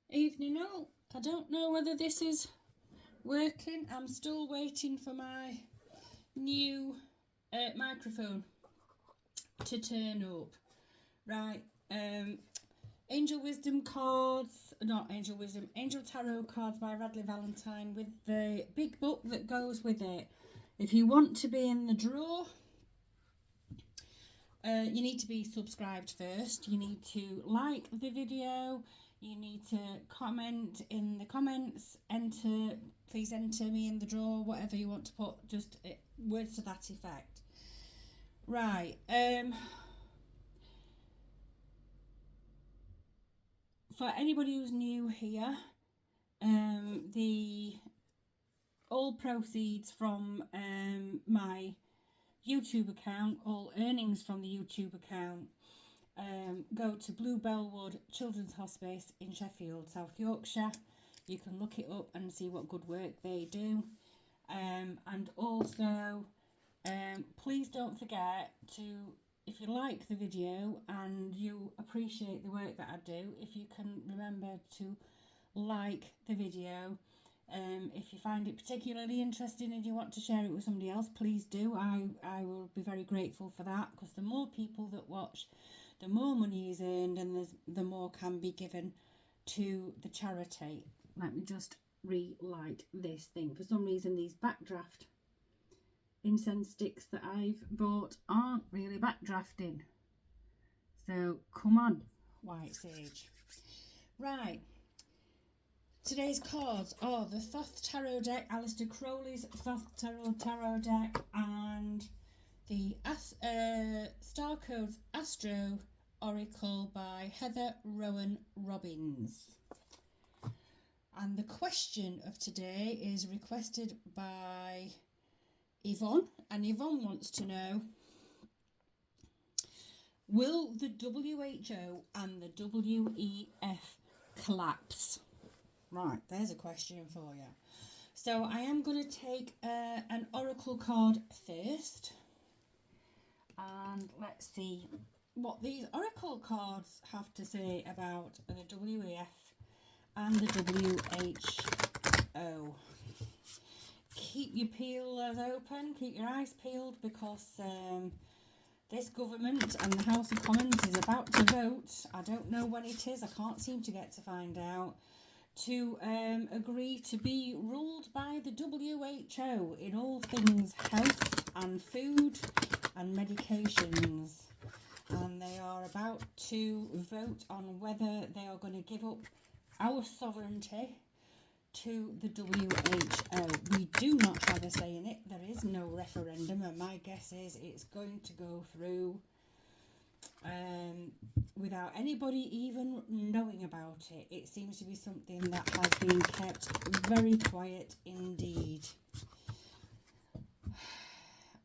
Evening all. I don't know whether this is working. I'm still waiting for my new microphone to turn up. Right. Angel Wisdom cards, not Angel Wisdom, Angel Tarot cards by Radley Valentine with the big book that goes with it. If you want to be in the draw, you need to be subscribed first. You need to like the video. You need to comment in the comments. Please enter me in the draw. Whatever you want to put, just words to that effect. Right. For anybody who's new here, all proceeds from my YouTube account, all earnings from the YouTube account, go to Blue Bellwood Children's Hospice in Sheffield, South Yorkshire. You can look it up and see what good work they do. And also, please don't forget to, if you like the video and you appreciate the work that I do, if you can remember to like the video. If you find it particularly interesting and you want to share it with somebody else, please do. I will be very grateful for that, because the more people that watch, the more money is earned, and the more can be given to the charity. Let me just relight this thing. For some reason, these backdraft incense sticks that I've bought aren't really backdrafting. So come on, White Sage. Right. Today's cards are the Thoth Tarot deck, Aleister Crowley's Thoth Tarot deck, and the Star Codes Astro Oracle by Heather Rowan Robbins. And the question of today is requested by Yvonne, and Yvonne wants to know, will the WHO and the WEF collapse? Right, there's a question for you. So I am going to take an oracle card first, and let's see what these oracle cards have to say about the WEF and the WHO. Keep your peelers open, keep your eyes peeled, because this government and the House of Commons is about to vote. I don't know when it is, I can't seem to get to find out, to agree to be ruled by the WHO in all things health and food and medications. And they are about to vote on whether they are going to give up our sovereignty to the WHO. We do not have a say in it. There is no referendum, and my guess is it's going to go through without anybody even knowing about it. It seems to be something that has been kept very quiet indeed.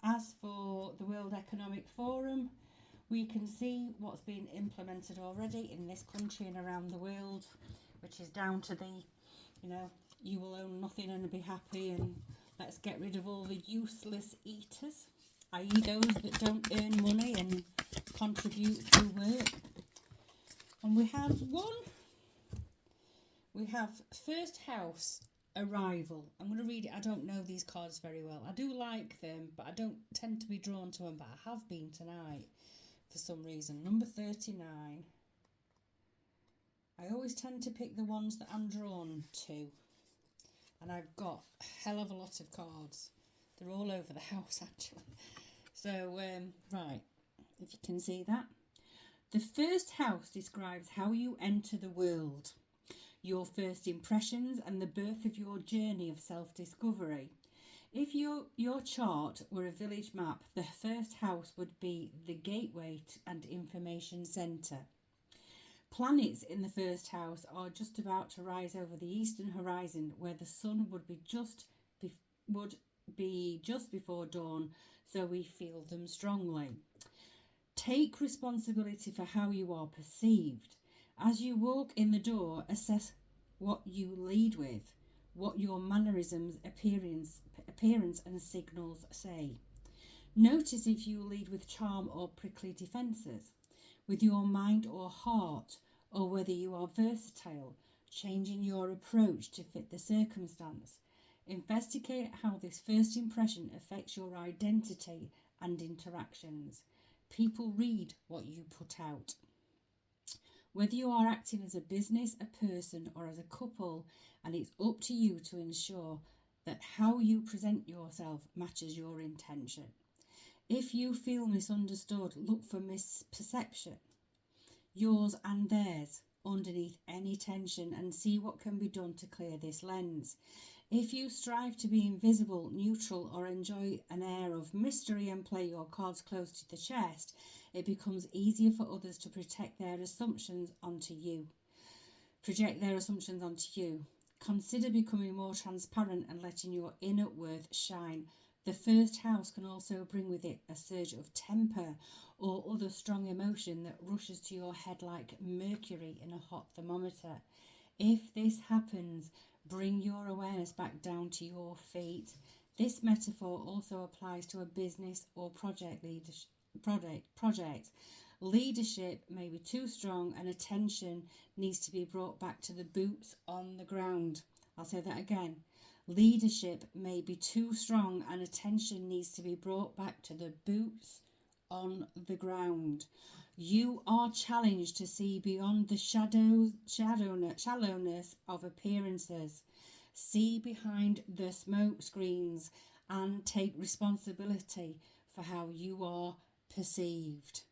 As for the World Economic Forum, we can see what's been implemented already in this country and around the world, which is down to the, you will own nothing and be happy, and let's get rid of all the useless eaters, i.e. those that don't earn money and contribute through work. And we have first house arrival. I'm going to read it. I don't know these cards very well. I do like them, but I don't tend to be drawn to them, but I have been tonight for some reason. Number 39. I always tend to pick the ones that I'm drawn to, and I've got a hell of a lot of cards. They're all over the house, actually. So, right, if you can see that. The first house describes how you enter the world, your first impressions, and the birth of your journey of self-discovery. If your chart were a village map, the first house would be the gateway and information centre. Planets in the first house are just about to rise over the eastern horizon, where the sun would be just before dawn, so we feel them strongly. Take responsibility for how you are perceived. As you walk in the door, assess what you lead with, what your mannerisms, appearance and signals say. Notice if you lead with charm or prickly defences, with your mind or heart, or whether you are versatile, changing your approach to fit the circumstance. Investigate how this first impression affects your identity and interactions. People read what you put out. Whether you are acting as a business, a person, or as a couple, and it's up to you to ensure that how you present yourself matches your intention. If you feel misunderstood, look for misperception, yours and theirs, underneath any tension, and see what can be done to clear this lens. If you strive to be invisible, neutral, or enjoy an air of mystery and play your cards close to the chest, it becomes easier for others to project their assumptions onto you. Consider becoming more transparent and letting your inner worth shine. The first house can also bring with it a surge of temper or other strong emotion that rushes to your head like mercury in a hot thermometer. If this happens, bring your awareness back down to your feet. This metaphor also applies to a business or project. Leadership may be too strong and attention needs to be brought back to the boots on the ground. I'll say that again. Leadership may be too strong and attention needs to be brought back to the boots on the ground. You are challenged to see beyond the shallowness of appearances. See behind the smoke screens and take responsibility for how you are perceived.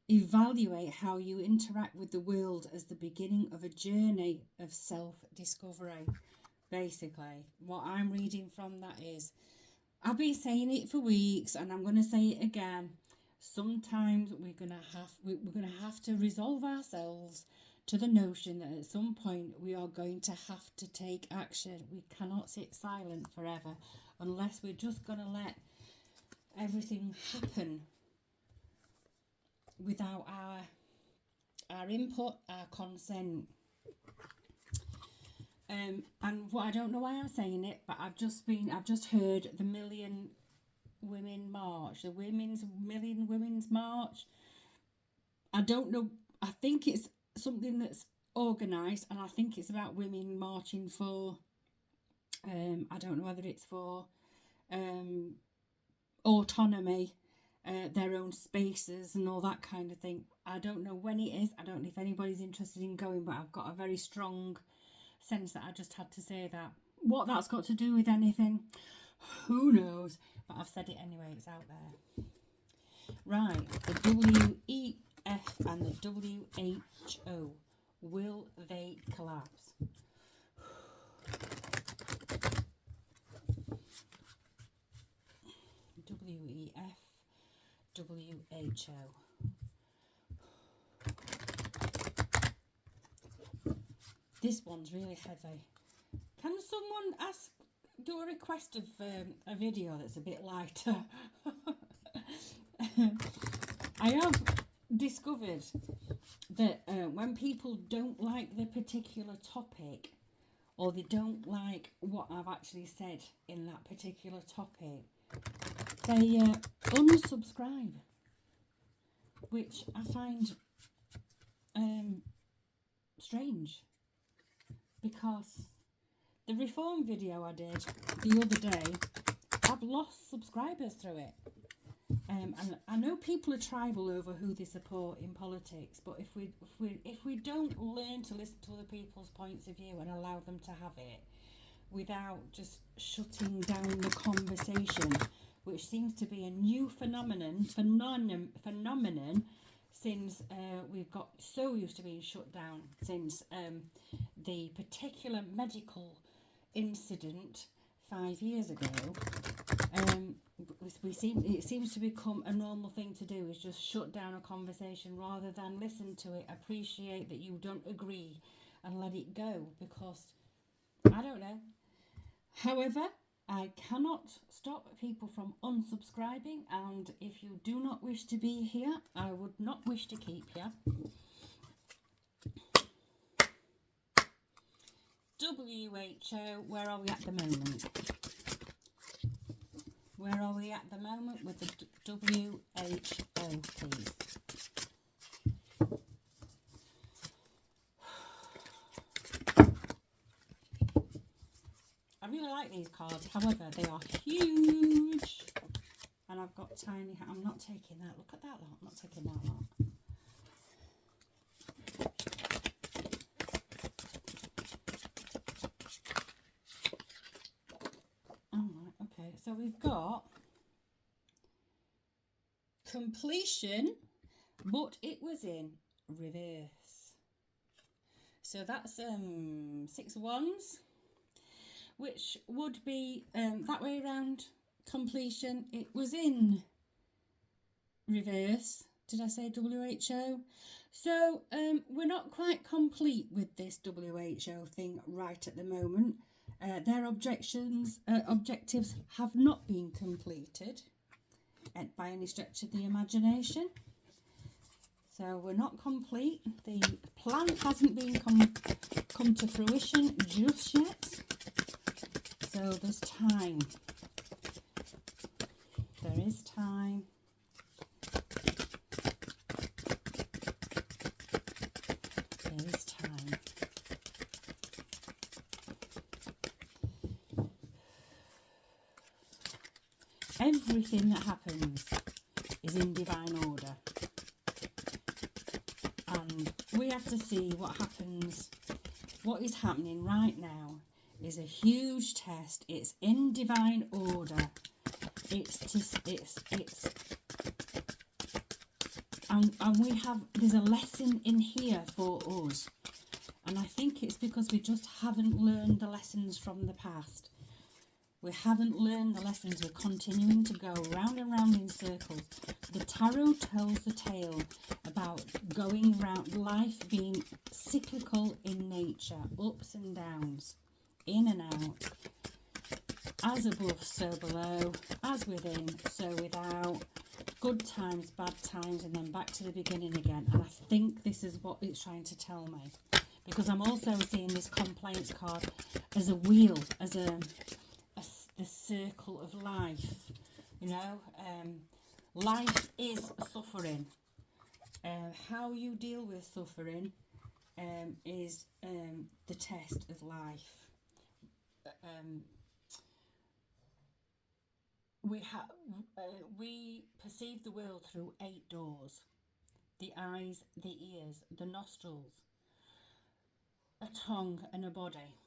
Evaluate how you interact with the world as the beginning of a journey of self-discovery. Basically, what I'm reading from that is, I've been saying it for weeks and I'm going to say it again. Sometimes we're going to have to resolve ourselves to the notion that at some point we are going to have to take action. We cannot sit silent forever unless we're just going to let everything happen without our input, our consent. And I don't know why I'm saying it, but I've just heard the Million Women March, the Million Women's March. I don't know. I think it's something that's organised, and I think it's about women marching for. I don't know whether it's for autonomy, their own spaces, and all that kind of thing. I don't know when it is. I don't know if anybody's interested in going, but I've got a very strong sense that I just had to say that. What that's got to do with anything, who knows? But I've said it anyway, it's out there. Right, the WEF and the WHO, will they collapse? WEF, WHO. This one's really heavy. Can someone do a request of a video that's a bit lighter? I have discovered that when people don't like the particular topic, or they don't like what I've actually said in that particular topic, they unsubscribe, which I find strange, because the reform video I did the other day, I've lost subscribers through it. And I know people are tribal over who they support in politics, but if we don't learn to listen to other people's points of view and allow them to have it without just shutting down the conversation, which seems to be a new phenomenon since we've got so used to being shut down since the particular medical incident 5 years ago. It seems to become a normal thing to do, is just shut down a conversation rather than listen to it, appreciate that you don't agree and let it go, because I don't know. However, I cannot stop people from unsubscribing, and if you do not wish to be here, I would not wish to keep you. WHO, where are we at the moment? Where are we at the moment with the WHO, please? really like these cards. However, they are huge. And I've got tiny... I'm not taking that. Look at that lot. I'm not taking that lot. Alright, okay. So we've got completion, but it was in reverse. So that's 6 of Wands, which would be that way around. Completion, it was in reverse. Did I say WHO? So we're not quite complete with this WHO thing right at the moment. Their objectives have not been completed by any stretch of the imagination. So we're not complete. The plan hasn't been come to fruition just yet. So there's time. There is time. There is time. Everything that happens is in divine order. And we have to see what happens. What is happening right now is a huge test. It's in divine order. And there's a lesson in here for us. And I think it's because we just haven't learned the lessons from the past. We haven't learned the lessons. We're continuing to go round and round in circles. The tarot tells the tale about going round, life being cyclical in nature, ups and downs, in and out, as above, so below, as within, so without, good times, bad times, and then back to the beginning again. And I think this is what it's trying to tell me, because I'm also seeing this compliance card as a wheel, as the circle of life. You know, life is suffering. How you deal with suffering is the test of life. We perceive the world through 8 doors: the eyes, the ears, the nostrils, a tongue and a body,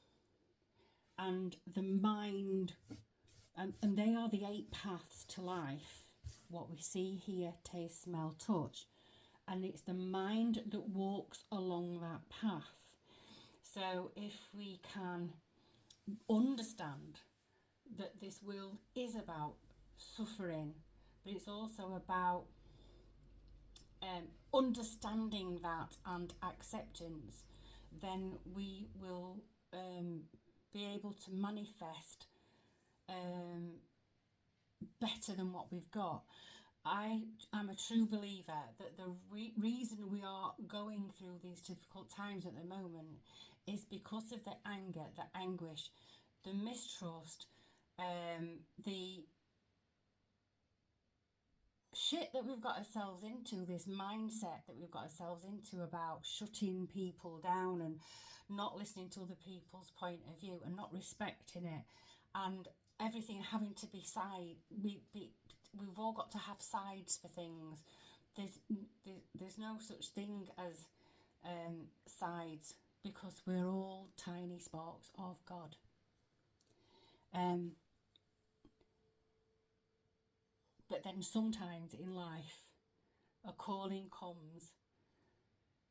and the mind, and they are the 8 paths to life. What we see, hear, taste, smell, touch, and it's the mind that walks along that path. So if we can understand that this world is about suffering, but it's also about understanding that and acceptance, then we will be able to manifest better than what we've got. I am a true believer that the reason we are going through these difficult times at the moment is because of the anger, the anguish, the mistrust, the shit that we've got ourselves into, this mindset that we've got ourselves into about shutting people down and not listening to other people's point of view and not respecting it, and everything having to be we've all got to have sides for things. There's no such thing as sides, because we're all tiny sparks of God. But then sometimes in life, a calling comes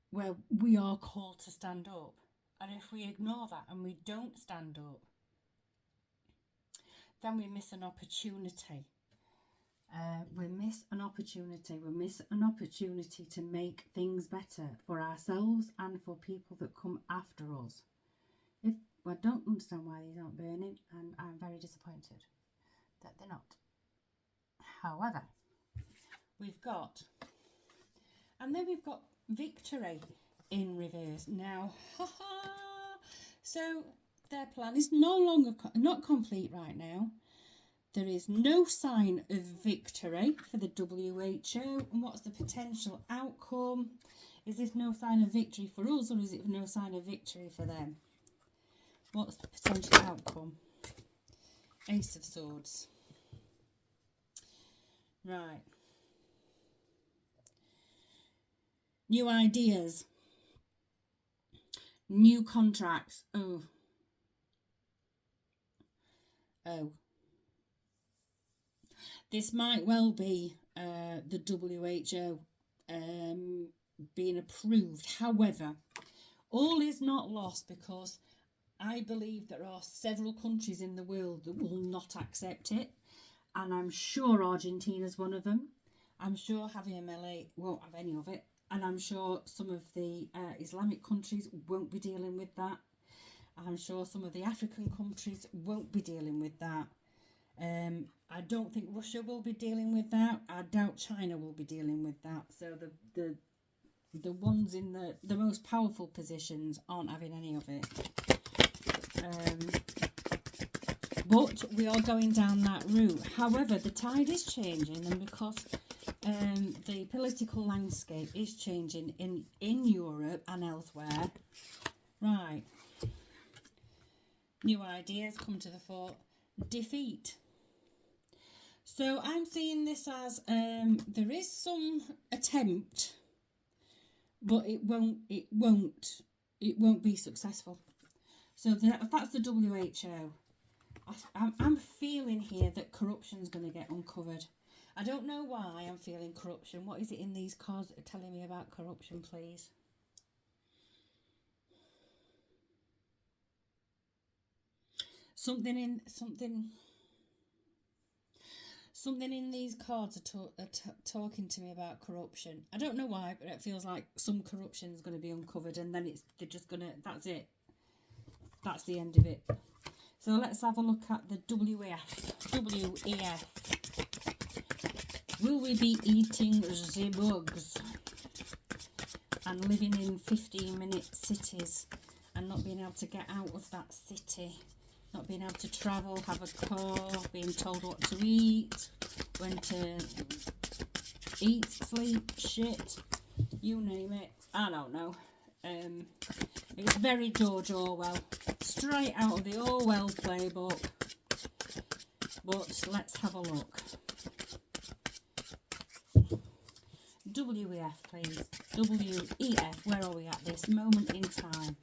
where we are called to stand up. And if we ignore that and we don't stand up, then we miss an opportunity. We miss an opportunity to make things better for ourselves and for people that come after us. I don't understand why these aren't burning, and I'm very disappointed that they're not. However, we've got victory in reverse now. So their plan is not complete right now. There is no sign of victory for the WHO. And what's the potential outcome? Is this no sign of victory for us, or is it no sign of victory for them? What's the potential outcome? Ace of Swords. Right. New ideas. New contracts. Oh. This might well be the WHO being approved. However, all is not lost, because I believe there are several countries in the world that will not accept it. And I'm sure Argentina's one of them. I'm sure Javier Milei won't have any of it. And I'm sure some of the Islamic countries won't be dealing with that. I'm sure some of the African countries won't be dealing with that. I don't think Russia will be dealing with that. I doubt China will be dealing with that. So the ones in the most powerful positions aren't having any of it. But we are going down that route. However, the tide is changing, and because the political landscape is changing in Europe and elsewhere. Right. New ideas come to the fore. Defeat. So I'm seeing this as there is some attempt, but it won't be successful. So that's the WHO. I'm feeling here that corruption's going to get uncovered. I don't know why I'm feeling corruption. What is it in these cards that are telling me about corruption, please? Something in these cards are talking to me about corruption. I don't know why, but it feels like some corruption is going to be uncovered, and then they're just going to, that's it. That's the end of it. So let's have a look at the WEF. Will we be eating the bugs and living in 15-minute cities and not being able to get out of that city? Not being able to travel, have a car, being told what to eat, when to eat, sleep, shit, you name it. I don't know. It's very George Orwell, straight out of the Orwell playbook. But let's have a look. WEF, please. WEF, where are we at this moment in time?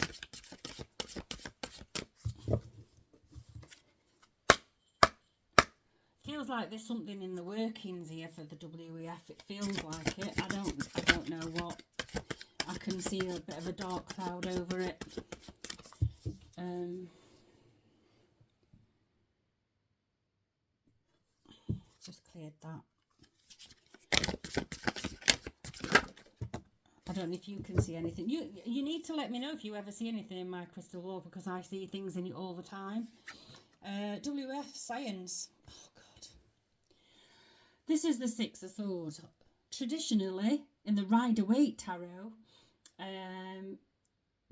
Feels like there's something in the workings here for the WEF. It feels like it. I don't know what. I can see a bit of a dark cloud over it. Just cleared that. I don't know if you can see anything. You need to let me know if you ever see anything in my crystal ball, because I see things in it all the time. WF Science. Oh God. This is the Six of Swords. Traditionally, in the Rider-Waite Tarot,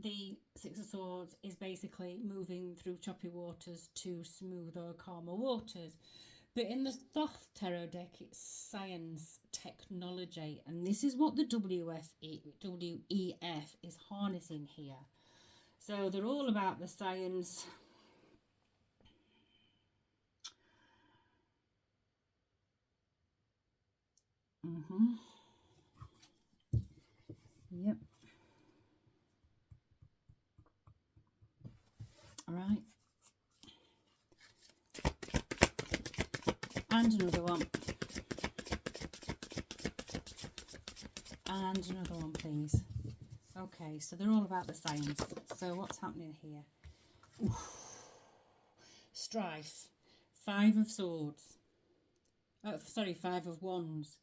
the Six of Swords is basically moving through choppy waters to smoother, calmer waters. But in the Thoth Tarot deck, it's science, technology. And this is what the WEF is harnessing here. So they're all about the science. Yep. All right. And another one. And another one, please. Okay, so they're all about the science. So what's happening here? Oof. Strife. Five of Swords. Five of Wands.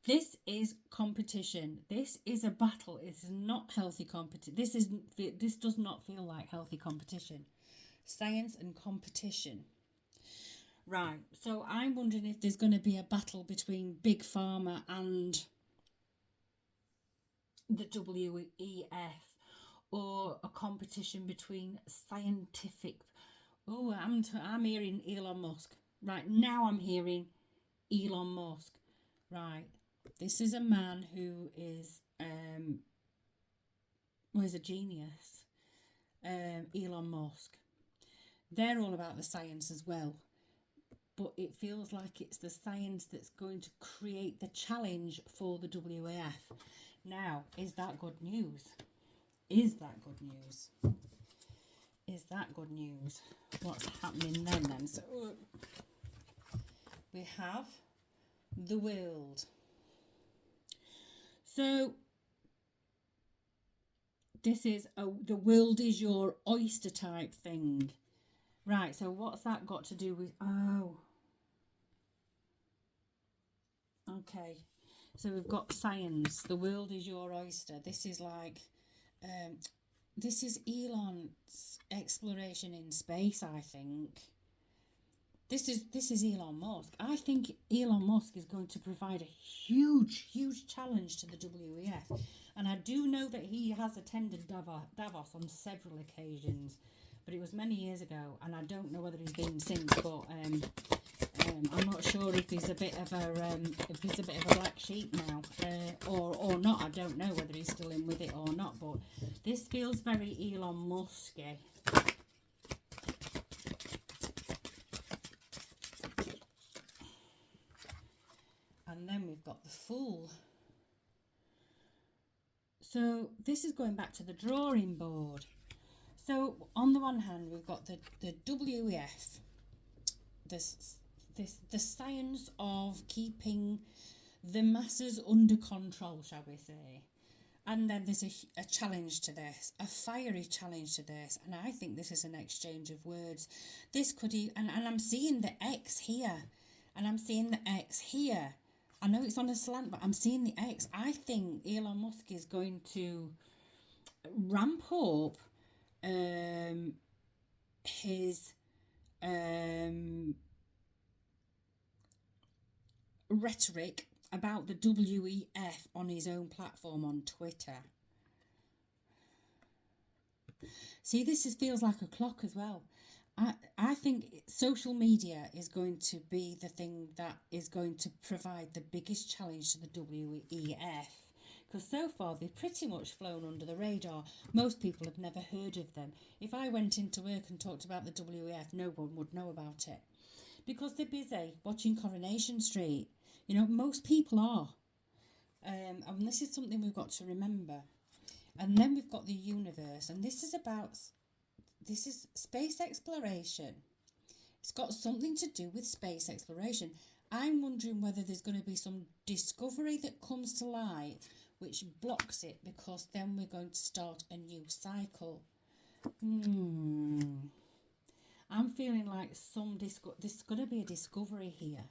This is competition. This is a battle. It's not healthy competition. This does not feel like healthy competition. Science and competition. Right. So I'm wondering if there's going to be a battle between Big Pharma and the WEF, or a competition between scientific. Oh, I'm hearing Elon Musk. Right now, I'm hearing Elon Musk. Right. This is a man who is a genius. Elon Musk. They're all about the science as well. but it feels like it's the science that's going to create the challenge for the WEF. Now, is that good news? Is that good news? Is that good news? What's happening then? So we have the world. So this is the world is your oyster type thing. Right, so what's that got to do with... Oh. Okay. So we've got science. The world is your oyster. This is like... this is Elon's exploration in space, I think. This is Elon Musk. I think Elon Musk is going to provide a huge challenge to the WEF. And I do know that he has attended Davos on several occasions. But it was many years ago, and I don't know whether he's been since. But I'm not sure if he's a bit of a black sheep now, or not. I don't know whether he's still in with it or not. But this feels very Elon Musk-y. And then we've got the Fool. So this is going back to the drawing board. So on the one hand, we've got the WEF, the science of keeping the masses under control, shall we say. And then there's a challenge to this, a fiery challenge to this. And I think this is an exchange of words. This could and I'm seeing the X here, and I'm seeing the X here. I know it's on a slant, but I'm seeing the X. I think Elon Musk is going to ramp up his rhetoric about the WEF on his own platform on Twitter. See, this feels like a clock as well. I think social media is going to be the thing that is going to provide the biggest challenge to the WEF. Because so far they've pretty much flown under the radar. Most people have never heard of them. If I went into work and talked about the WEF, no one would know about it. Because they're busy watching Coronation Street. You know, most people are. And this is something we've got to remember. And then we've got the universe. And this is space exploration. It's got something to do with space exploration. I'm wondering whether there's going to be some discovery that comes to light which blocks it, because then we're going to start a new cycle. I'm feeling like there's going to be a discovery here,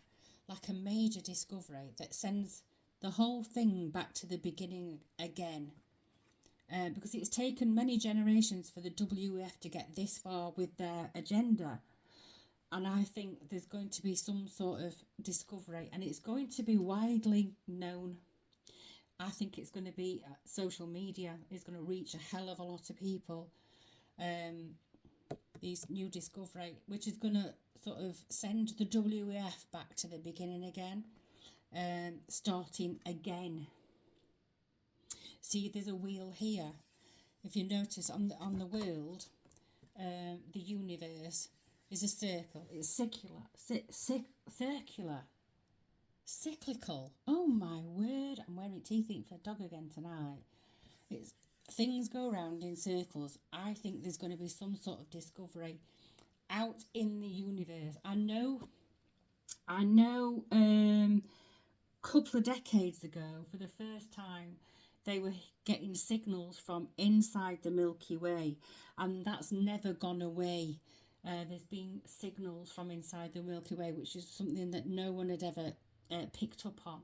like a major discovery that sends the whole thing back to the beginning again. Because it's taken many generations for the WEF to get this far with their agenda. And I think there's going to be some sort of discovery, and it's going to be widely known. I think it's going to be social media is going to reach a hell of a lot of people. These new discovery, which is going to sort of send the WEF back to the beginning again, starting again. See, there's a wheel here. If you notice on the world, the universe is a circle. It's circular. Cyclical. Oh my word! I'm wearing teeth eating for a dog again tonight. Things go round in circles. I think there's going to be some sort of discovery out in the universe. I know. Couple of decades ago, for the first time, they were getting signals from inside the Milky Way, and that's never gone away. There's been signals from inside the Milky Way, which is something that no one had ever picked up on.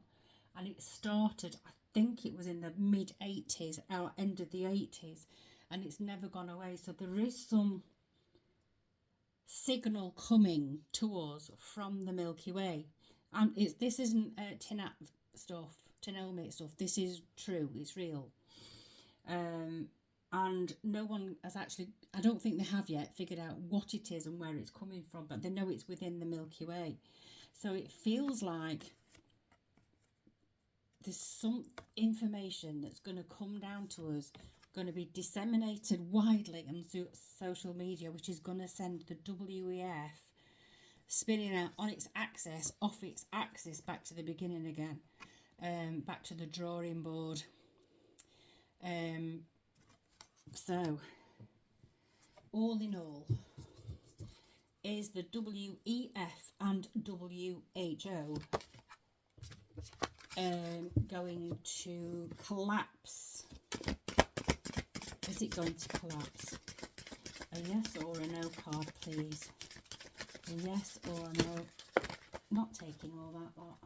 And it started, I think it was in the mid-80s, or end of the 80s, and it's never gone away. So there is some signal coming to us from the Milky Way. And this isn't TINAP stuff, Tinomate stuff. This is true, it's real. And no one has actually, I don't think they have yet figured out what it is and where it's coming from, but they know it's within the Milky Way. So it feels like there's some information that's going to come down to us, going to be disseminated widely on social media, which is going to send the WEF spinning out on its axis, off its axis, back to the beginning again, back to the drawing board. So, all in all, is the WEF and WHO going to collapse? Is it going to collapse? A yes or a no card, please. A yes or a no. Not taking all that lot.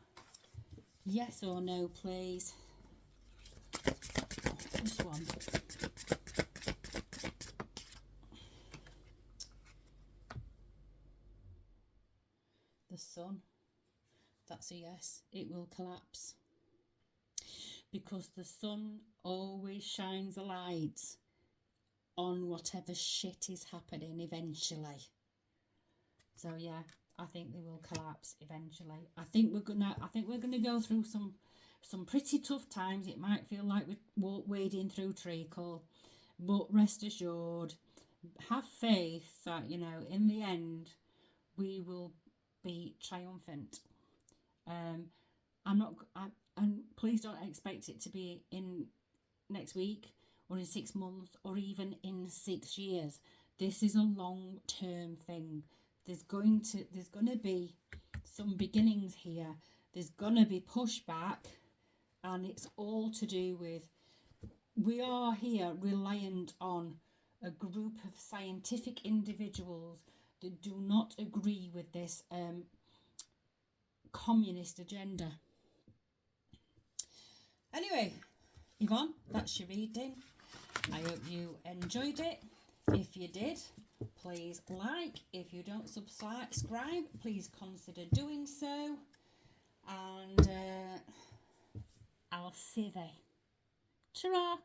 Yes or no, please. This one. The sun. That's a yes. It will collapse. Because the sun always shines a light on whatever shit is happening eventually. So yeah, I think they will collapse eventually. I think we're gonna go through some pretty tough times. It might feel like we're wading through treacle, but rest assured, have faith that, you know, in the end we will be triumphant. And please don't expect it to be in next week or in 6 months or even in 6 years. This is a long-term thing. There's going to be some beginnings here. There's going to be pushback, and it's all to do with, we are here reliant on a group of scientific individuals that do not agree with this communist agenda. Anyway, Yvonne, that's your reading. I hope you enjoyed it. If you did, please like. If you don't subscribe, please consider doing so. And I'll see you there. Ta-ra!